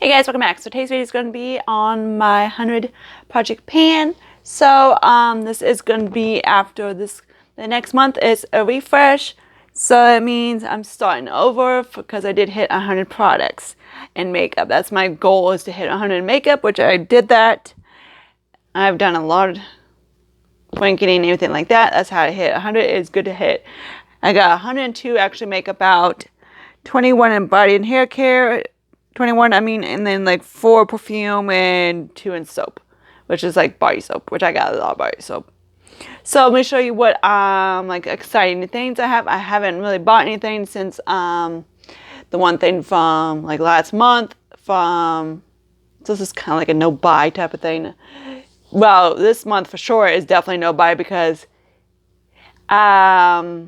Hey guys, welcome back. So today's video is going to be on my 100 project pan. So this is going to be after this. The next month is a refresh. So it means I'm starting over because I did hit 100 products in makeup. That's my goal, is to hit 100 in makeup, which I did that. I've done a lot of blanketing and everything like that. That's how I hit 100. It's good to hit. I got 102 actually makeup out, 21 in body and hair care. 21, and then like 4 perfume and 2 in soap, which is like body soap, which I got a lot of body soap. So let me show you what like exciting things I have. I haven't really bought anything since the one thing from like last month so this is kind of like a no buy type of thing. Well, this month for sure is definitely no buy because yeah,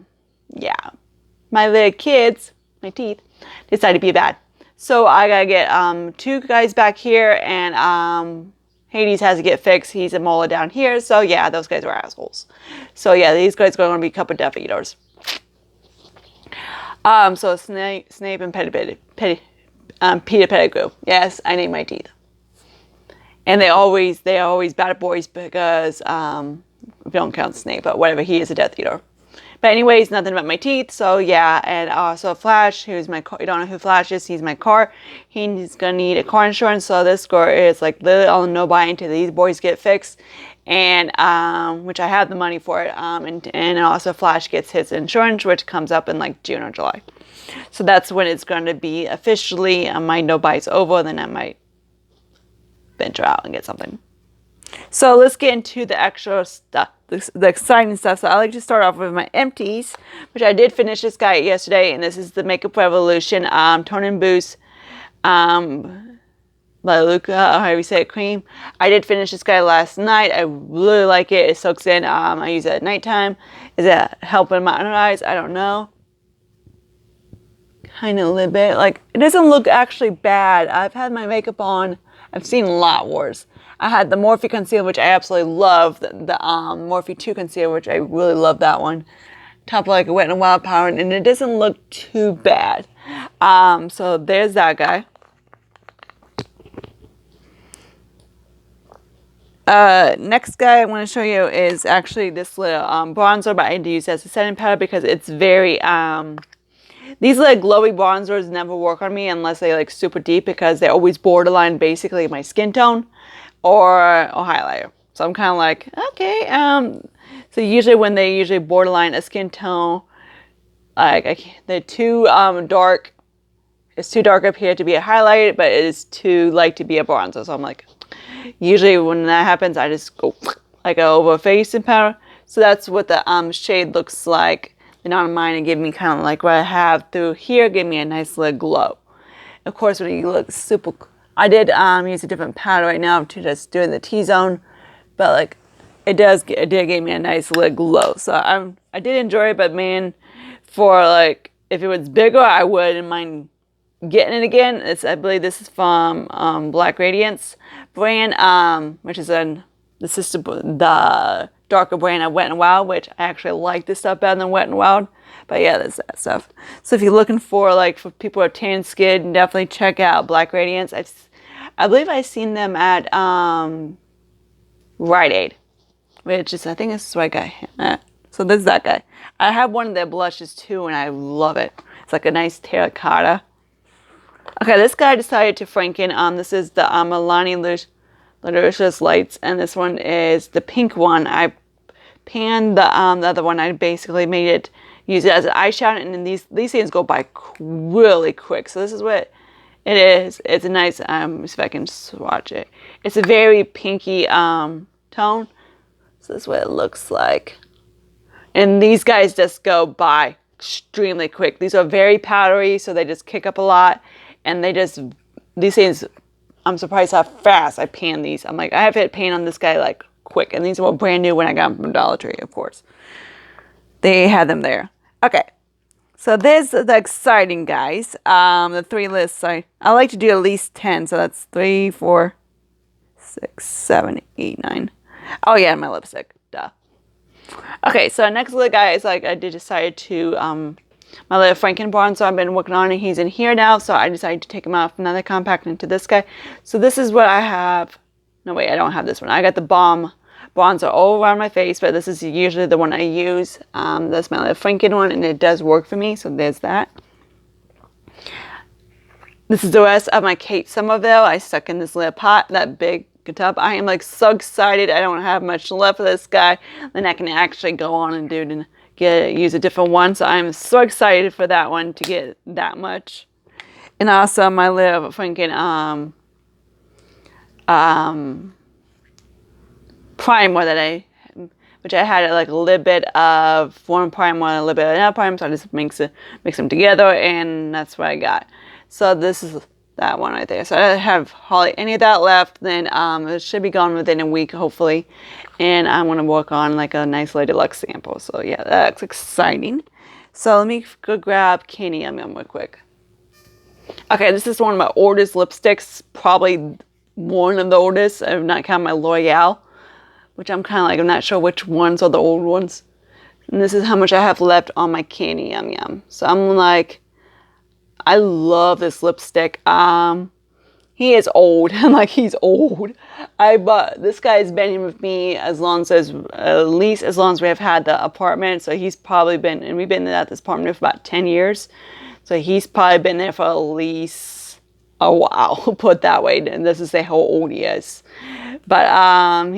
my little kids, my teeth, decided to be bad. So I gotta get 2 guys back here, and Hades has to get fixed. He's a molar down here. So yeah, those guys were assholes. So yeah, these guys are gonna be a couple of Death Eaters. So Snape and Peter Pettigrew. Yes, I named my teeth. And they're always bad boys because if you don't count Snape, but whatever, he is a Death Eater. But anyways, nothing about my teeth. So yeah, and also Flash, who's my car. You don't know who Flash is? He's my car. He's gonna need a car insurance. So this score is like literally on no buy until these boys get fixed, and which I have the money for it. And also Flash gets his insurance, which comes up in like June or July. So that's when it's going to be officially my no buy's over. Then I might venture out and get something. So let's get into the extra stuff, the exciting stuff. So I like to start off with my empties, which I did finish this guy yesterday, and this is the Makeup Revolution Tone and Boost by Luca, or however you say it, cream. I did finish this guy last night. I really like it. It soaks in. I use it at nighttime. Is it helping my under eyes? I don't know. Kind of a little bit. Like, it doesn't look actually bad. I've had my makeup on. I've seen a lot worse. I had the Morphe concealer, which I absolutely love. The Morphe 2 concealer, which I really love that one. Top of like a Wet n Wild powder, and it doesn't look too bad. So there's that guy. Next guy I want to show you is actually this little bronzer, but I need to use it as a setting powder because it's very these like glowy bronzers never work on me unless they like super deep, because they're always borderline basically my skin tone or highlighter. So I'm kind of like, okay, so usually when they usually borderline a skin tone, like they're too dark. It's too dark up here to be a highlight, but it is too light to be a bronzer. So I'm like, usually when that happens, I just go like over face and powder. So that's what the shade looks like. And on mine, it gave me kind of like what I have through here, gave me a nice little glow. Of course, when you look super, I did use a different powder right now to just doing the T-zone, but like it did give me a nice little glow. So I did enjoy it, but man, for like if it was bigger, I wouldn't mind getting it again. I believe this is from Black Radiance brand, which is the darker brand of Wet n Wild, which I actually like this stuff better than Wet n Wild. But yeah, there's that stuff. So if you're looking for like for people with tan skin, definitely check out Black Radiance. I believe I've seen them at Rite Aid, which is, I think this is the right guy. So this is that guy. I have one of their blushes too, and I love it. It's like a nice terracotta. Okay, this guy decided to franken. This is the Milani Luxurious Lights, and this one is the pink one. I panned the other one. I basically made it, use it as an eyeshadow, and then these things go by really quick. So this is what it is. It's a nice, if I can swatch it. It's a very pinky tone. So this is what it looks like. And these guys just go by extremely quick. These are very powdery, so they just kick up a lot. And these things, I'm surprised how fast I pan these. I'm like, I have hit pan on this guy like quick. And these were brand new when I got them from Dollar Tree, of course. They had them there. Okay. So there's the exciting guys. The 3 lists. I like to do at least 10. So that's 3, 4, 6, 7, 8, 9. Oh yeah, my lipstick. Duh. Okay, so next little guy is like I did decide to my little Franken bronzer I've been working on, and he's in here now, so I decided to take him out from another compact into this guy. So this is what I have. No, wait, I don't have this one. I got the Balm bronzer all around my face, but this is usually the one I use. That's my little Franken one, and it does work for me, so there's that. This is the rest of my Kate Somerville. I stuck in this little pot, that big tub. I am like so excited. I don't have much left of this guy. Then I can actually go on and do it and use a different one. So I'm so excited for that one to get that much. And also my little Franken primer that which I had like a little bit of one primer and a little bit of another primer, so I just mix them together, and that's what I got. So this is that one right there. So I don't have hardly any of that left. Then it should be gone within a week, hopefully. And I'm going to work on like a nice Lady Luck sample. So yeah, that's exciting. So let me go grab Candy Yum Yum real quick. Okay, this is one of my oldest lipsticks. Probably one of the oldest. I've not counted my L'Oreal, which I'm kind of like, I'm not sure which ones are the old ones. And this is how much I have left on my Candy Yum Yum. So I'm like, I love this lipstick. He is old. Like, he's old. This guy's been with me as long as, at least as long as we have had the apartment. So he's probably been, and we've been at this apartment for about 10 years. So he's probably been there for at least a while, put it that way. And this is how old he is. But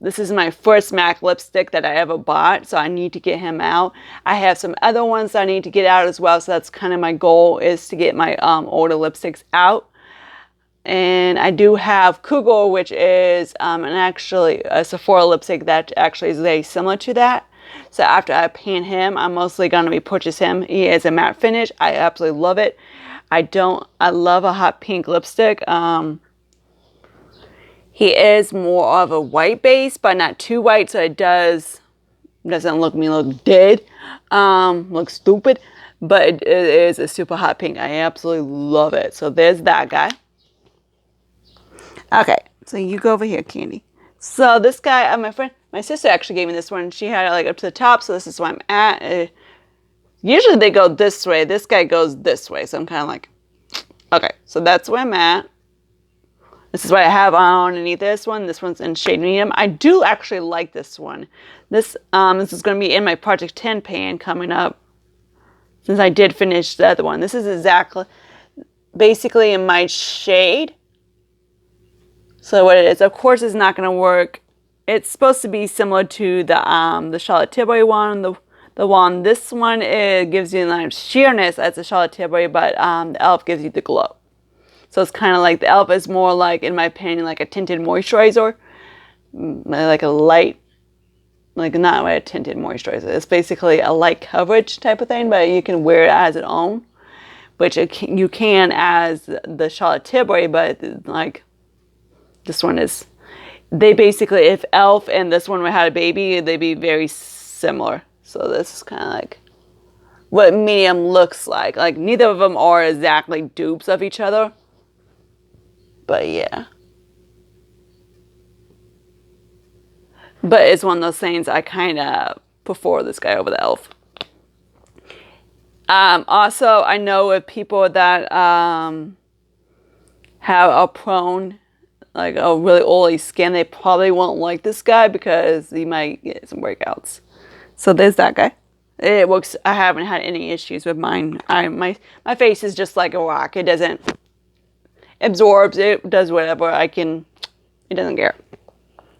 this is my first MAC lipstick that I ever bought, so I need to get him out. I have some other ones that I need to get out as well, so that's kind of my goal, is to get my older lipsticks out. And I do have Kugel, which is actually a Sephora lipstick that actually is very similar to that. So after I pan him, I'm mostly going to be purchase him. He is a matte finish. I absolutely love it. I love a hot pink lipstick. He is more of a white base, but not too white, so it doesn't look dead, look stupid, but it is a super hot pink. I absolutely love it. So there's that guy. Okay, so you go over here, Candy. So this guy, my sister actually gave me this one. She had it like up to the top, so this is where I'm at. Usually they go this way. This guy goes this way, so I'm kind of like, okay, so that's where I'm at. This is what I have on underneath this one. This one's in shade medium. I do actually like this one. This is going to be in my Project 10 pan coming up, since I did finish the other one. This is exactly, basically in my shade. So what it is, of course, it's not going to work. It's supposed to be similar to the Charlotte Tilbury one. The one, this one, it gives you like sheerness as the Charlotte Tilbury, but the e.l.f. gives you the glow. So it's kind of like the e.l.f. is more like, in my opinion, like a tinted moisturizer. Like a light, like not a tinted moisturizer. It's basically a light coverage type of thing, but you can wear it as its own. Which you can as the Charlotte Tilbury, but like this one is, they basically, if e.l.f. and this one had a baby, they'd be very similar. So this is kind of like what medium looks like. Like neither of them are exactly dupes of each other. But yeah. But it's one of those things I kind of prefer this guy over the e.l.f. Also, I know with people that have a prone, like a really oily skin, they probably won't like this guy because you might get some breakouts. So there's that guy. It works. I haven't had any issues with mine. My face is just like a rock. It doesn't absorbs. It does whatever. It doesn't care.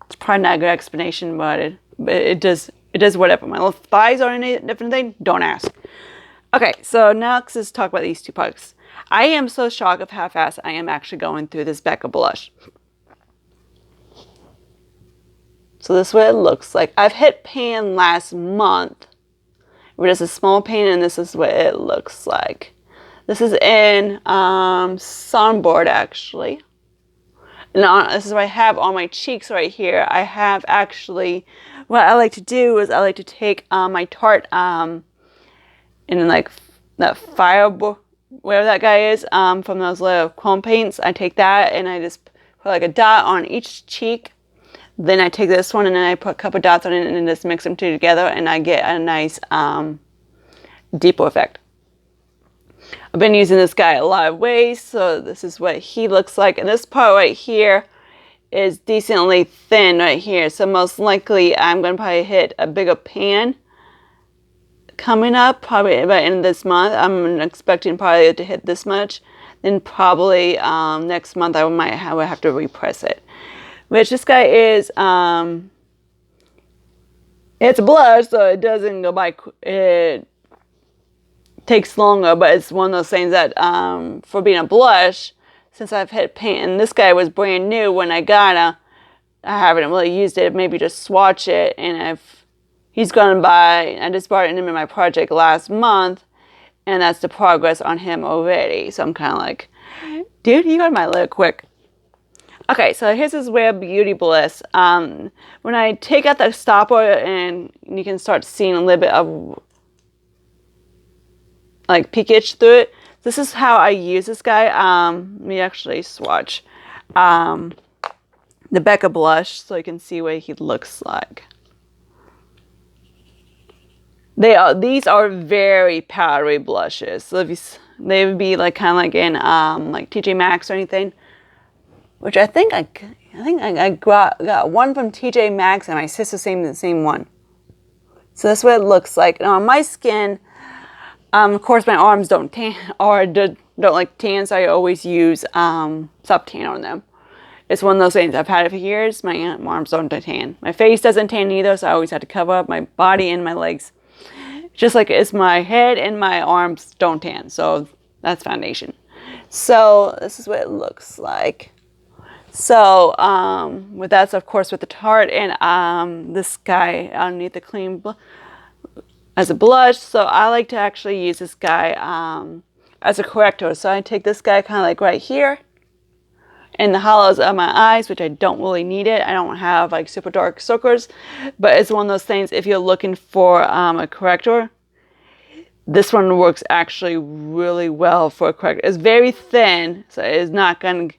It's probably not a good explanation, but it does whatever. My little thighs are any different thing. Don't ask. Okay, so now let's talk about these two products. I am so shocked of how fast I am actually going through this Becca blush. So this is what it looks like. I've hit pan last month. It was a small pan, and this is what it looks like. This is in Sunboard, actually. And this is what I have on my cheeks right here. I have actually, what I like to do is I like to take my Tarte in like that Fireball, whatever that guy is, from those little chrome paints. I take that and I just put like a dot on each cheek. Then I take this one and then I put a couple dots on it and just mix them two together, and I get a nice deeper effect. I've been using this guy a lot of ways, so this is what he looks like. And this part right here is decently thin right here, so most likely I'm going to probably hit a bigger pan coming up, probably by the end of this month. I'm expecting probably to hit this much. Then probably next month I would have to repress it. Which this guy is, it's blush, so it doesn't go by, it takes longer, but it's one of those things that for being a blush, since I've hit paint, and this guy was brand new when I got it, I haven't really used it, maybe just swatch it, and he's gone by, I just brought him in my project last month, and that's the progress on him already, so I'm kind of like, dude, you got my lid quick. Okay, so here's this Rare Beauty Bliss. When I take out the stopper, and you can start seeing a little bit of like peekage through it. This is how I use this guy. Let me actually swatch the Becca blush so you can see what he looks like. These are very powdery blushes. So they would be like kind of like in like TJ Maxx or anything. Which I think I got one from TJ Maxx, and my sister's the same one. So that's what it looks like. Now on my skin, of course my arms don't tan or don't like tan, so I always use soft tan on them. It's one of those things. I've had it for years. My arms don't tan. My face doesn't tan either, so I always had to cover up my body and my legs. Just like it's my head and my arms don't tan, so that's foundation. So this is what it looks like. So with that, of course, with the Tarte and this guy underneath the clean as a blush. So I like to actually use this guy as a corrector. So I take this guy kind of like right here in the hollows of my eyes, which I don't really need it. I don't have like super dark circles, but it's one of those things if you're looking for a corrector. This one works actually really well for a corrector. It's very thin, so it's not going to,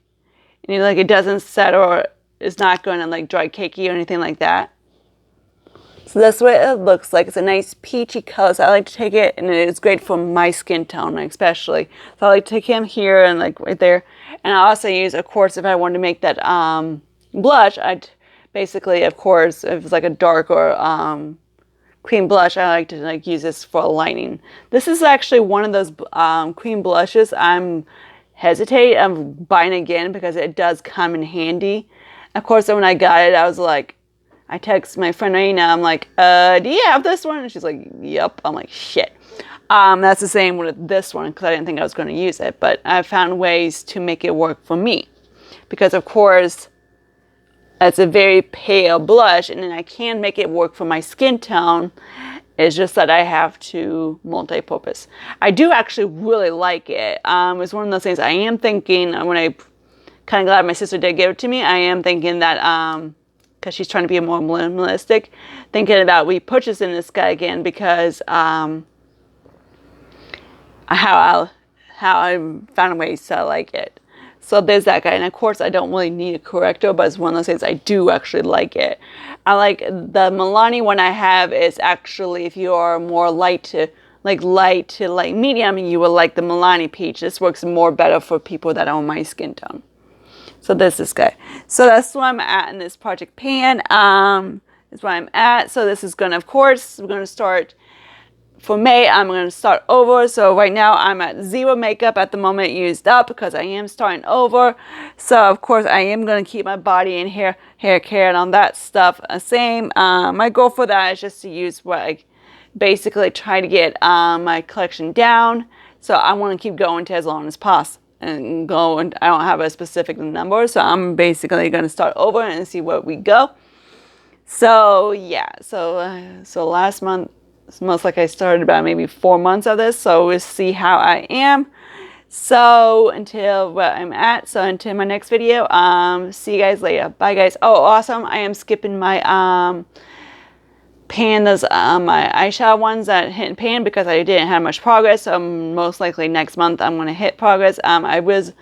like it doesn't set or it's not going to like dry cakey or anything like that. So that's what it looks like. It's a nice peachy color. So I like to take it, and it's great for my skin tone especially. So I like to take him here and like right there. And I also use, of course, if I wanted to make that blush, I'd basically, of course, if it's like a dark or cream blush, I like to like use this for lining. This is actually one of those cream blushes I'm buying again because it does come in handy. Of course, when I got it, I was like, I text my friend Raina, I'm like, do you have this one? And she's like, yep. I'm like, shit. That's the same with this one because I didn't think I was going to use it, but I found ways to make it work for me because, of course, it's a very pale blush, and then I can make it work for my skin tone. It's just that I have to multi-purpose. I do actually really like it. It's one of those things I am thinking, when I kind of glad my sister did give it to me, I am thinking that, because she's trying to be more minimalistic, thinking about repurchasing this guy again because how I found ways to like it. So there's that guy, and of course I don't really need a corrector, but it's one of those things I do actually like it. I like the Milani one I have is actually, if you are more light to light medium, you will like the Milani Peach. This works more better for people that are my skin tone. So there's this guy. So that's where I'm at in this project pan. Is where I'm at. So this is gonna, of course, we're gonna start. For May, I'm going to start over. So right now I'm at 0 makeup at the moment used up because I am starting over. So of course I am going to keep my body and hair care and all that stuff the same. My goal for that is just to use what I basically try to get my collection down. So I want to keep going to as long as possible and go. And I don't have a specific number. So I'm basically going to start over and see where we go. So yeah, so last month, it's most like I started about maybe 4 months of this, so we'll see how I am. So until where I'm at, so until my next video, see you guys later. Bye guys. Oh, awesome. I am skipping my pandas, my eyeshadow ones that hit pan because I didn't have much progress. So most likely next month I'm going to hit progress. I was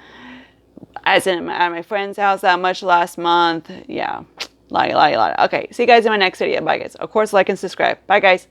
at my friend's house that much last month. Yeah, lie. Okay, see you guys in my next video. Bye guys. Of course, like and subscribe. Bye guys.